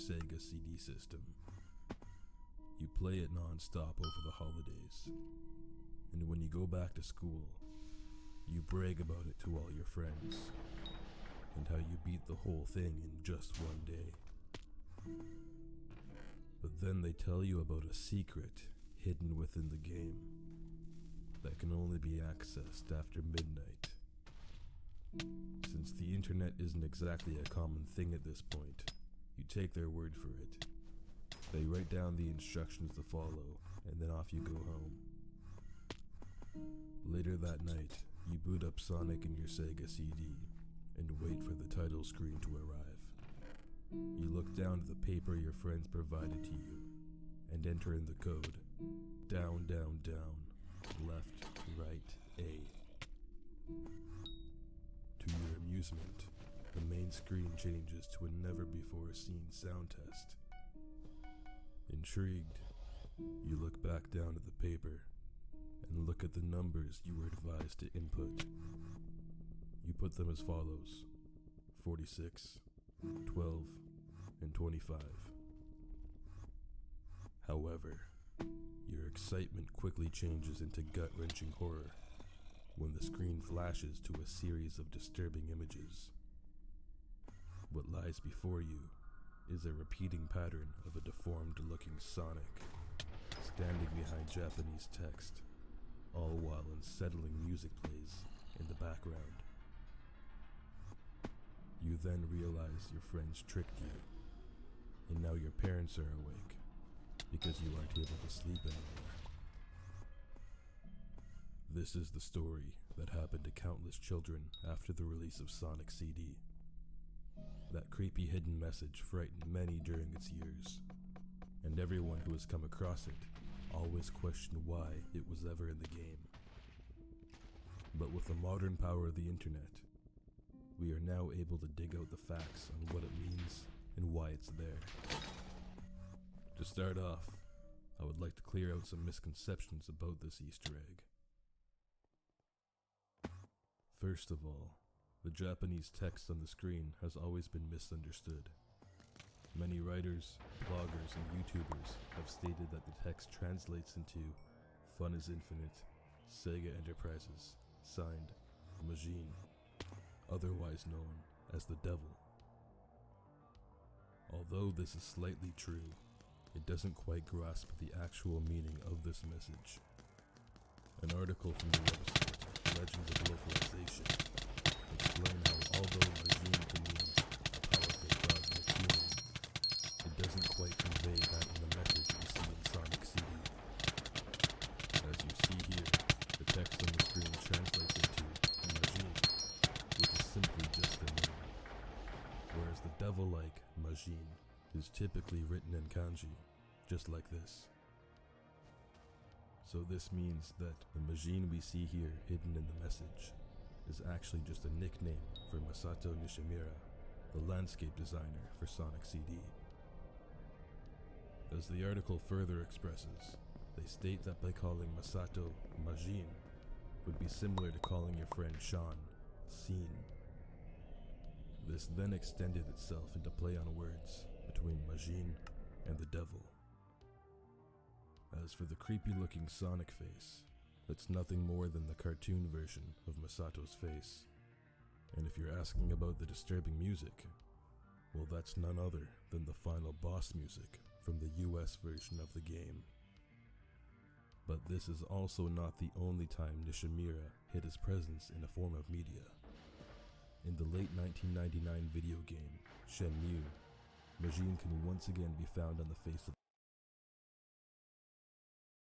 Sega CD system. You play it non-stop over the holidays, and when you go back to school, you brag about it to all your friends, and how you beat the whole thing in just one day. But then they tell you about a secret hidden within the game that can only be accessed after midnight. Since the internet isn't exactly a common thing at this point, you take their word for it. They write down the instructions to follow, and then off you go home. Later that night, you boot up Sonic in your Sega CD and wait for the title screen to arrive. You look down at the paper your friends provided to you and enter in the code: down, down, down, left, right, A. To your amusement, the main screen changes to a never-before-seen sound test. Intrigued, you look back down at the paper and look at the numbers you were advised to input. You put them as follows: 46, 12, and 25. However, your excitement quickly changes into gut-wrenching horror when the screen flashes to a series of disturbing images. What lies before you is a repeating pattern of a deformed-looking Sonic standing behind Japanese text, all while unsettling music plays in the background. You then realize your friends tricked you, and now your parents are awake because you aren't able to sleep anymore. This is the story that happened to countless children after the release of Sonic CD. That creepy hidden message frightened many during its years, and everyone who has come across it always questioned why it was ever in the game. But with the modern power of the internet, we are now able to dig out the facts on what it means and why it's there. To start off, I would like to clear out some misconceptions about this Easter egg. First of all, the Japanese text on the screen has always been misunderstood. Many writers, bloggers, and YouTubers have stated that the text translates into "Fun is Infinite, Sega Enterprises, signed, Majin," otherwise known as the Devil. Although this is slightly true, it doesn't quite grasp the actual meaning of this message. An article from the website Legends of Localization explain how although Majin can mean a powerful cosmic being, it doesn't quite convey that in the message we see in Sonic CD. As you see here, the text on the screen translates into Majin, which is simply just the name, whereas the devil-like Majin is typically written in kanji, just like this. So this means that the Majin we see here hidden in the message is actually just a nickname for Masato Nishimura, the landscape designer for Sonic CD. As the article further expresses, they state that by calling Masato Majin would be similar to calling your friend Sean Scene. This then extended itself into play on words between Majin and the devil. As for the creepy looking Sonic face, it's nothing more than the cartoon version of Masato's face. And if you're asking about the disturbing music, well, that's none other than the final boss music from the US version of the game. But this is also not the only time Nishimura hid his presence in a form of media. In the late 1999 video game, Shenmue, Majin can once again be found on the face of